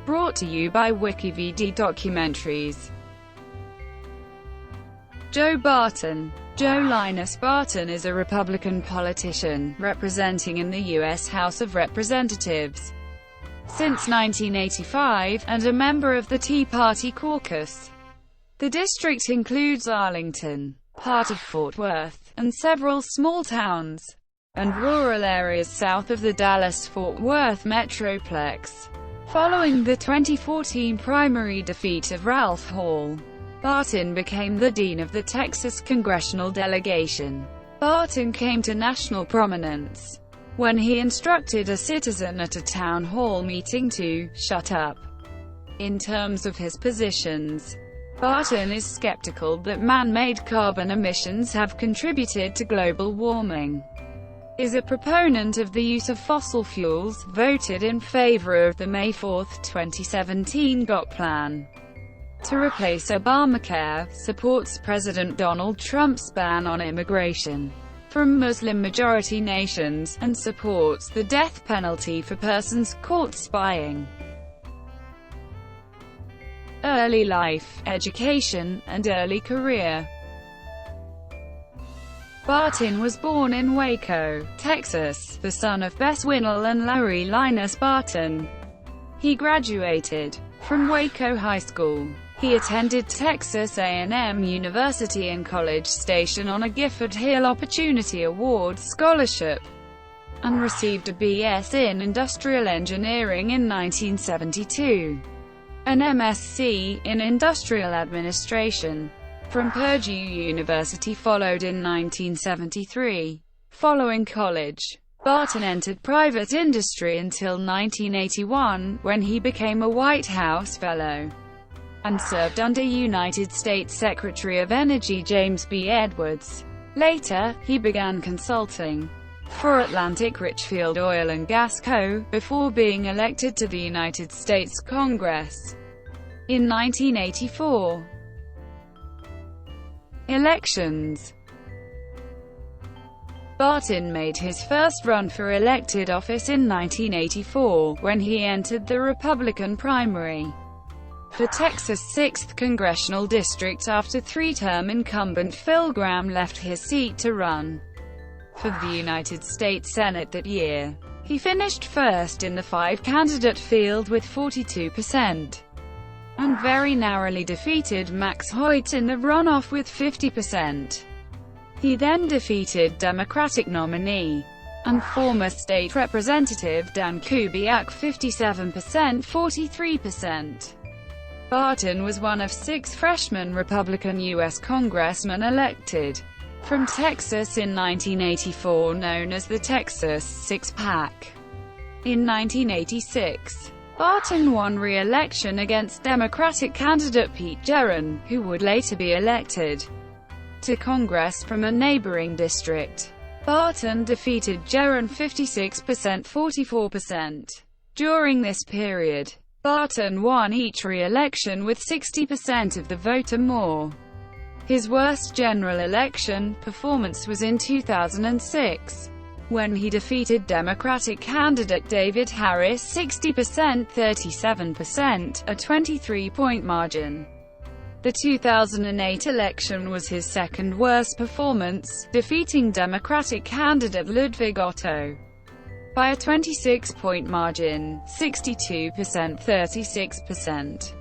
Brought to you by WikiVidi Documentaries. Joe Barton. Joe Linus Barton is a Republican politician, representing in the U.S. House of Representatives since 1985, and a member of the Tea Party Caucus. The district includes Arlington, part of Fort Worth, and several small towns and rural areas south of the Dallas-Fort Worth Metroplex. Following the 2014 primary defeat of Ralph Hall, Barton became the dean of the Texas congressional delegation. Barton came to national prominence when he instructed a citizen at a town hall meeting to shut up. In terms of his positions, Barton is skeptical that man-made carbon emissions have contributed to global warming, is a proponent of the use of fossil fuels, voted in favor of the May 4, 2017 GOP plan to replace Obamacare, supports President Donald Trump's ban on immigration from Muslim-majority nations, and supports the death penalty for persons caught spying. Early life, education, and early career. Barton was born in Waco, Texas, the son of Bess Winnell and Larry Linus Barton. He graduated from Waco High School. He attended Texas A&M University and College Station on a Gifford Hill Opportunity Award scholarship, and received a B.S. in Industrial Engineering in 1972, an M.Sc. in Industrial Administration from Purdue University followed in 1973. Following college, Barton entered private industry until 1981, when he became a White House Fellow and served under United States Secretary of Energy James B. Edwards. Later, he began consulting for Atlantic Richfield Oil and Gas Co., before being elected to the United States Congress in 1984. Elections. Barton made his first run for elected office in 1984, when he entered the Republican primary for Texas' 6th congressional district after three-term incumbent Phil Gramm left his seat to run for the United States Senate that year. He finished first in the five-candidate field with 42%, and very narrowly defeated Max Hoyt in the runoff with 50%. He then defeated Democratic nominee and former state representative Dan Kubiak 57%, 43%. Barton was one of 6 freshman Republican U.S. congressmen elected from Texas in 1984, known as the Texas Six-Pack. In 1986, Barton won re-election against Democratic candidate Pete Geron, who would later be elected to Congress from a neighboring district. Barton defeated Geron 56%, 44%. During this period, Barton won each re-election with 60% of the vote or more. His worst general election performance was in 2006, when he defeated Democratic candidate David Harris 60%, 37%, a 23-point margin. The 2008 election was his second worst performance, defeating Democratic candidate Ludwig Otto by a 26-point margin, 62%, 36%.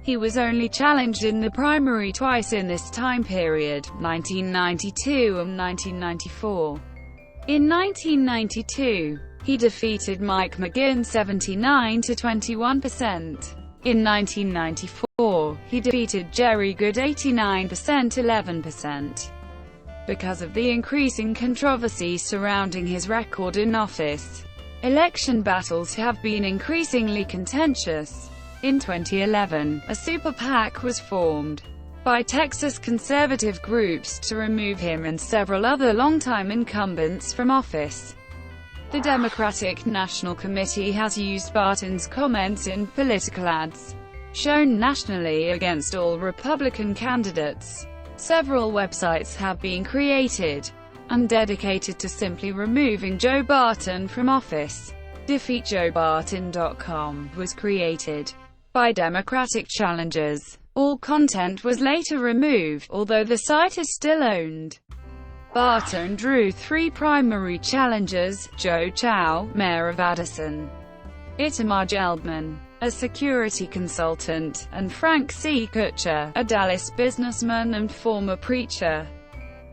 He was only challenged in the primary twice in this time period, 1992 and 1994. In 1992, he defeated Mike McGinn 79% to 21%. In 1994, he defeated Jerry Good 89%, 11%. Because of the increasing controversy surrounding his record in office, election battles have been increasingly contentious. In 2011, a super PAC was formed by Texas conservative groups to remove him and several other longtime incumbents from office. The Democratic National Committee has used Barton's comments in political ads shown nationally against all Republican candidates. Several websites have been created and dedicated to simply removing Joe Barton from office. DefeatJoeBarton.com was created by Democratic challengers. All content was later removed, although the site is still owned. Barton drew 3 primary challengers: Joe Chow, mayor of Addison; Itamar Gelbman, a security consultant; and Frank C. Kutcher, a Dallas businessman and former preacher.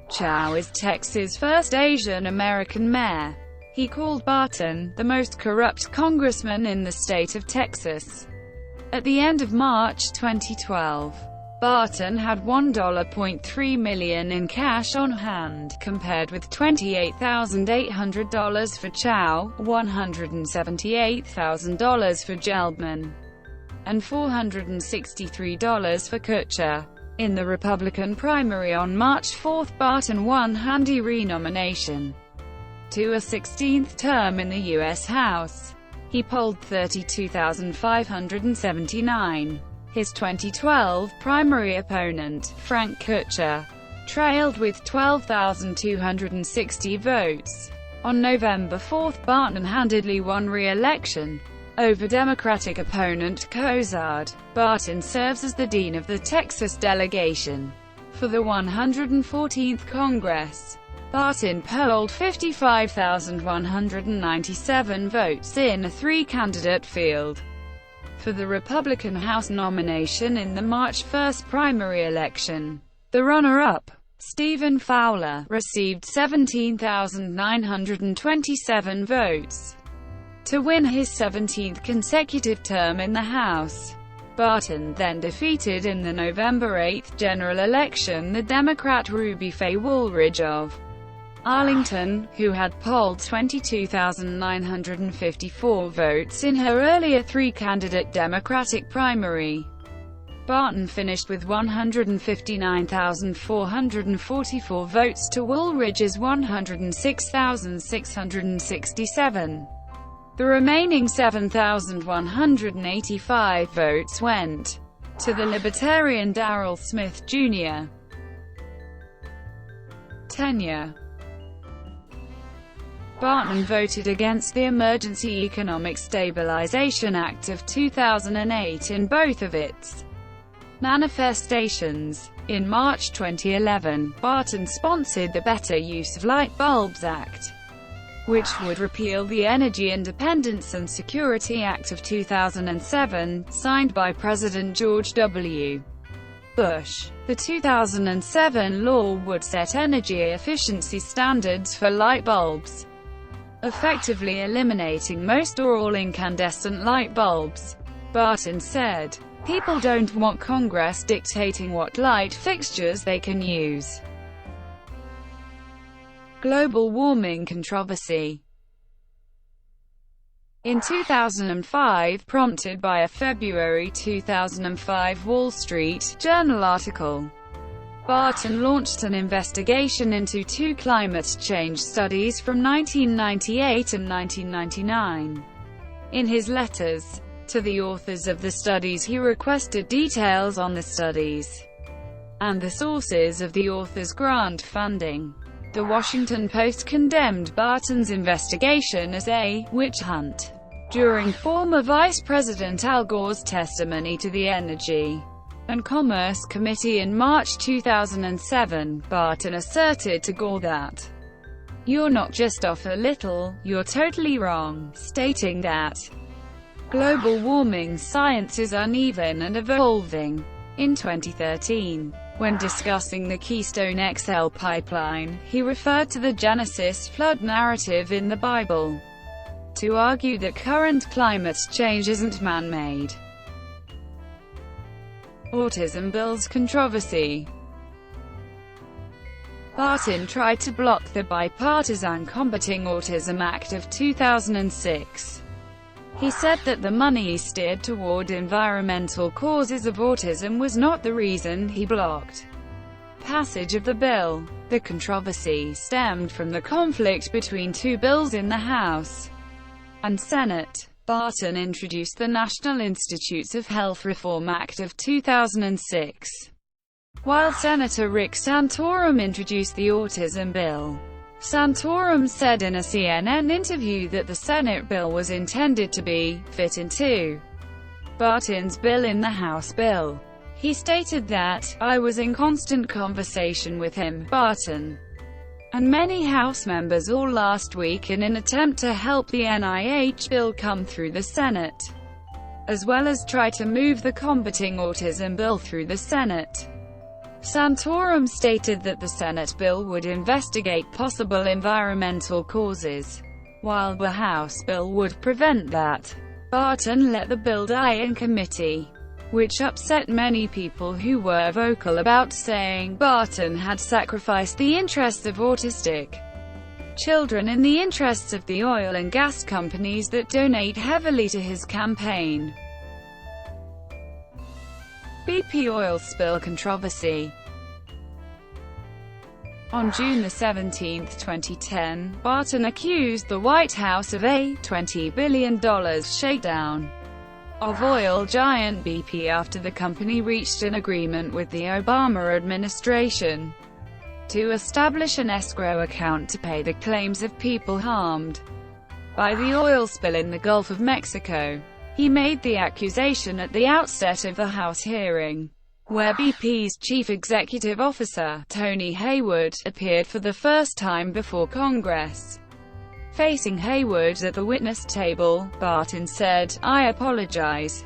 Chow is Texas' first Asian American mayor. He called Barton the most corrupt congressman in the state of Texas. At the end of March 2012, Barton had $1.3 million in cash on hand, compared with $28,800 for Chow, $178,000 for Gelbman, and $463 for Kutcher. In the Republican primary on March 4, Barton won handy renomination to a 16th term in the U.S. House. He polled 32,579. His 2012 primary opponent, Frank Kutcher, trailed with 12,260 votes. On November 4, Barton handedly won re-election over Democratic opponent Cozart. Barton serves as the dean of the Texas delegation for the 114th Congress. Barton polled 55,197 votes in a 3-candidate field for the Republican House nomination in the March 1 primary election. The runner-up, Stephen Fowler, received 17,927 votes to win his 17th consecutive term in the House. Barton then defeated in the November 8 general election the Democrat Ruby Faye Woolridge of Arlington, who had polled 22,954 votes in her earlier 3-candidate Democratic primary. Barton finished with 159,444 votes to Woolridge's 106,667. The remaining 7,185 votes went to the Libertarian Darrell Smith, Jr. Tenure. Barton voted against the Emergency Economic Stabilization Act of 2008 in both of its manifestations. In March 2011, Barton sponsored the Better Use of Light Bulbs Act, which would repeal the Energy Independence and Security Act of 2007, signed by President George W. Bush. The 2007 law would set energy efficiency standards for light bulbs, effectively eliminating most or all incandescent light bulbs. Barton said, "People don't want Congress dictating what light fixtures they can use." Global warming controversy. In 2005, prompted by a February 2005 Wall Street Journal article, Barton launched an investigation into 2 climate change studies from 1998 and 1999. In his letters to the authors of the studies, he requested details on the studies and the sources of the authors' grant funding. The Washington Post condemned Barton's investigation as a witch hunt. During former Vice President Al Gore's testimony to the Energy and Commerce Committee in March 2007, Barton asserted to Gore that, "You're not just off a little, you're totally wrong," stating that global warming science is uneven and evolving. In 2013, when discussing the Keystone XL pipeline, he referred to the Genesis flood narrative in the Bible to argue that current climate change isn't man-made. Autism bill's controversy. Barton tried to block the bipartisan Combating Autism Act of 2006. He said that the money steered toward environmental causes of autism was not the reason he blocked passage of the bill. The controversy stemmed from the conflict between 2 bills in the House and Senate. Barton introduced the National Institutes of Health Reform Act of 2006, while Senator Rick Santorum introduced the Autism Bill. Santorum said in a CNN interview that the Senate bill was intended to be fit into Barton's bill in the House bill. He stated that, "I was in constant conversation with him, Barton, and many House members all last week in an attempt to help the NIH bill come through the Senate, as well as try to move the Combating Autism bill through the Senate." Santorum stated that the Senate bill would investigate possible environmental causes, while the House bill would prevent that. Barton let the bill die in committee, which upset many people who were vocal about saying Barton had sacrificed the interests of autistic children in the interests of the oil and gas companies that donate heavily to his campaign. BP oil spill controversy. On June 17, 2010, Barton accused the White House of a $20 billion shakedown of oil giant BP after the company reached an agreement with the Obama administration to establish an escrow account to pay the claims of people harmed by the oil spill in the Gulf of Mexico. He made the accusation at the outset of the House hearing, where BP's chief executive officer, Tony Hayward, appeared for the first time before Congress. Facing Hayward at the witness table, Barton said, "I apologize.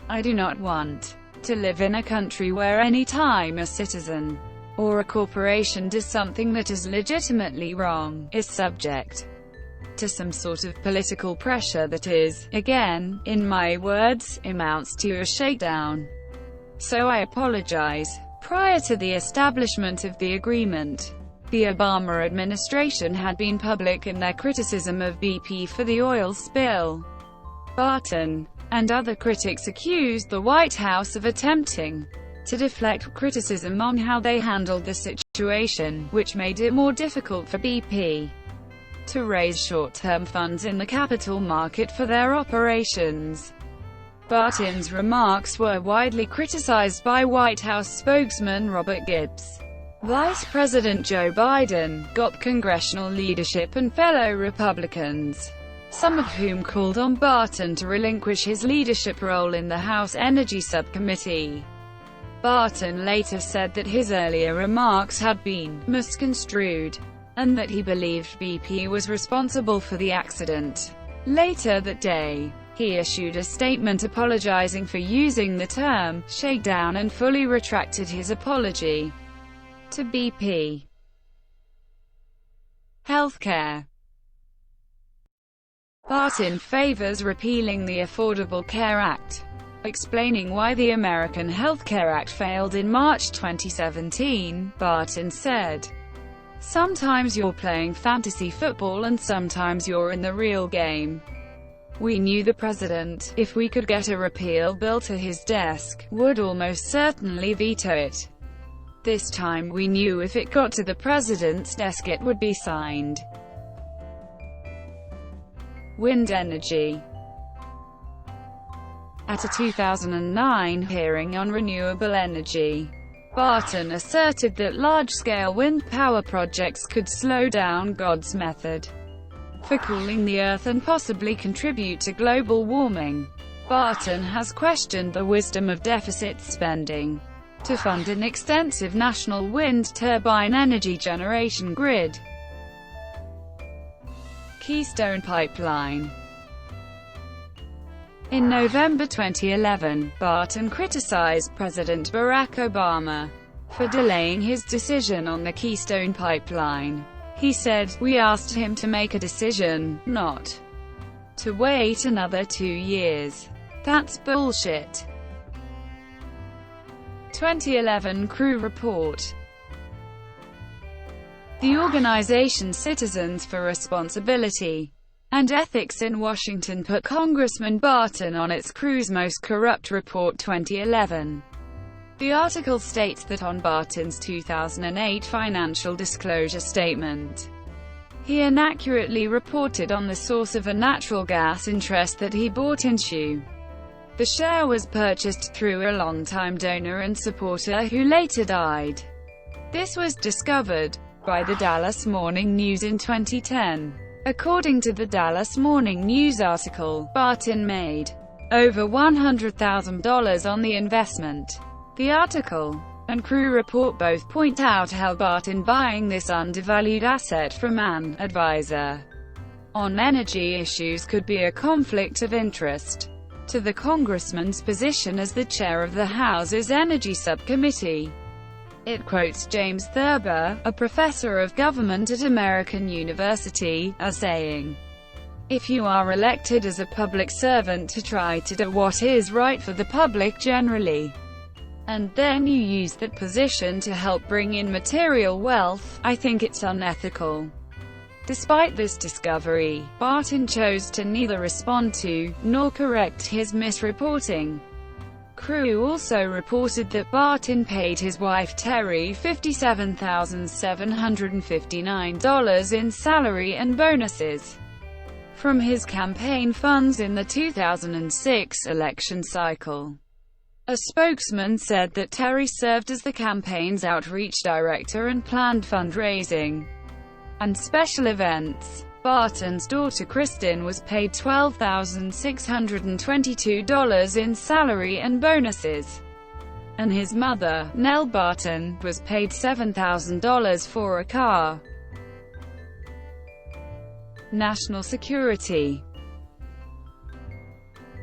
I do not want to live in a country where any time a citizen or a corporation does something that is legitimately wrong, is subject to some sort of political pressure that is, again, in my words, amounts to a shakedown. So I apologize." Prior to the establishment of the agreement, the Obama administration had been public in their criticism of BP for the oil spill. Barton and other critics accused the White House of attempting to deflect criticism on how they handled the situation, which made it more difficult for BP to raise short-term funds in the capital market for their operations. Barton's remarks were widely criticized by White House spokesman Robert Gibbs. Vice President Joe Biden got congressional leadership and fellow Republicans, some of whom called on Barton to relinquish his leadership role in the House Energy Subcommittee. Barton later said that his earlier remarks had been misconstrued, and that he believed BP was responsible for the accident. Later that day, he issued a statement apologizing for using the term shakedown and fully retracted his apology to BP. Healthcare. Barton favors repealing the Affordable Care Act, explaining why the American Health Care Act failed in March 2017. Barton said, "Sometimes you're playing fantasy football and sometimes you're in the real game. We knew the president, if we could get a repeal bill to his desk, would almost certainly veto it. This time we knew if it got to the president's desk it would be signed." Wind energy. At a 2009 hearing on renewable energy, Barton asserted that large-scale wind power projects could slow down God's method for cooling the Earth and possibly contribute to global warming. Barton has questioned the wisdom of deficit spending to fund an extensive national wind turbine energy generation grid. Keystone Pipeline. In November 2011, Barton criticized President Barack Obama for delaying his decision on the Keystone Pipeline. He said, "We asked him to make a decision, not to wait another 2 years. That's bullshit." 2011 Crew Report. The organization Citizens for Responsibility and Ethics in Washington put Congressman Barton on its Crew's Most Corrupt Report 2011. The article states that on Barton's 2008 financial disclosure statement, he inaccurately reported on the source of a natural gas interest that he bought into. The share was purchased through a longtime donor and supporter who later died. This was discovered by the Dallas Morning News in 2010. According to the Dallas Morning News article, Barton made over $100,000 on the investment. The article and Crew report both point out how Barton buying this undervalued asset from an advisor on energy issues could be a conflict of interest to the congressman's position as the chair of the House's Energy Subcommittee. It quotes James Thurber, a professor of government at American University, as saying, "If you are elected as a public servant to try to do what is right for the public generally, and then you use that position to help bring in material wealth, I think it's unethical." Despite this discovery, Barton chose to neither respond to, nor correct his misreporting. Crew also reported that Barton paid his wife Terry $57,759 in salary and bonuses from his campaign funds in the 2006 election cycle. A spokesman said that Terry served as the campaign's outreach director and planned fundraising and special events. Barton's daughter Kristen was paid $12,622 in salary and bonuses, and his mother, Nell Barton, was paid $7,000 for a car. National security.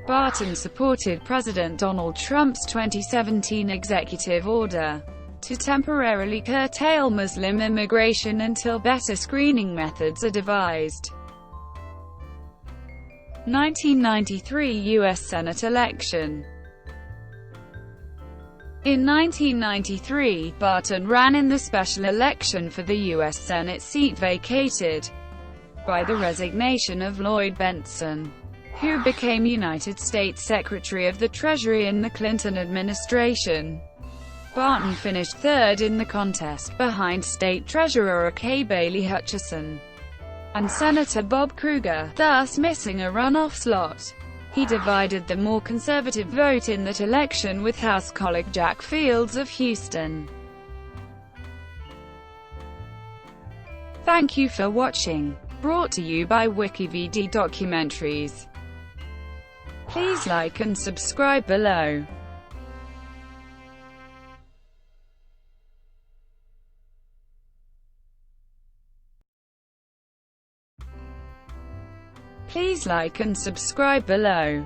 Barton supported President Donald Trump's 2017 executive order to temporarily curtail Muslim immigration until better screening methods are devised. 1993 U.S. Senate election. In 1993, Barton ran in the special election for the U.S. Senate seat vacated by the resignation of Lloyd Bentsen, who became United States Secretary of the Treasury in the Clinton administration. Barton finished third in the contest, behind State Treasurer Kay Bailey Hutchison and Senator Bob Kruger, thus missing a runoff slot. He divided the more conservative vote in that election with House colleague Jack Fields of Houston. Thank you for watching. Brought to you by WikiVidi Documentaries. Please like and subscribe below. Please like and subscribe below.